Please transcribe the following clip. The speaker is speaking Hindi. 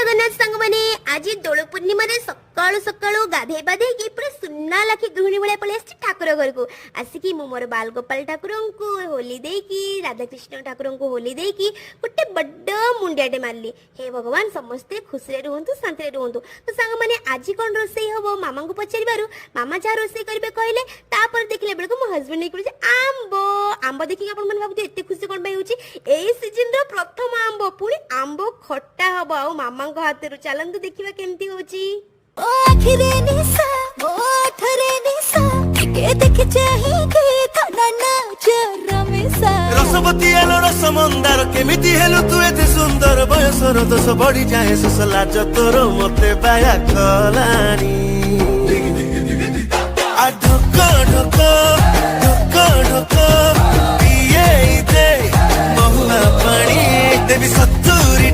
जगन्नाथ सांग मैंने आज दोल पूर्णिमा सकाळु सकाळु गाधे बाधे की पूरा सुना लाखी गृहिणी भाया पलि आसी ठाकुर घर को आसिकी मु मोर बाल गोपाल ठाकुर को होली देकी राधाकृष्ण ठाकुर को होली देकी गोटे बड्ड मुंडियाटे मारली। हे भगवान समस्ते खुशी रुहतु शांति रुहतु। तो सांग मैंने आज कौन रोषे हम मामा को पचार मामा जहाँ रोषे करेंगे कहले तापर देखले बेलू मो हजबैंड नहीं आंब आंब देखिए आप भावुँ एत खुशी कौन पाई सीजन प्रथम आंब पुणी आंब खट्टा हम आ मामा हाथ चलतु देखा केमती होची। रसवती आलो रस मंदार केमिति हेलु तू एते सुंदर बयसर दोष बढ़ी जाए सुस लाज तोर मते बाया कलानी आ ढक ढक ढक ढक पिए दे महुआ पानी देवी सत्तुरी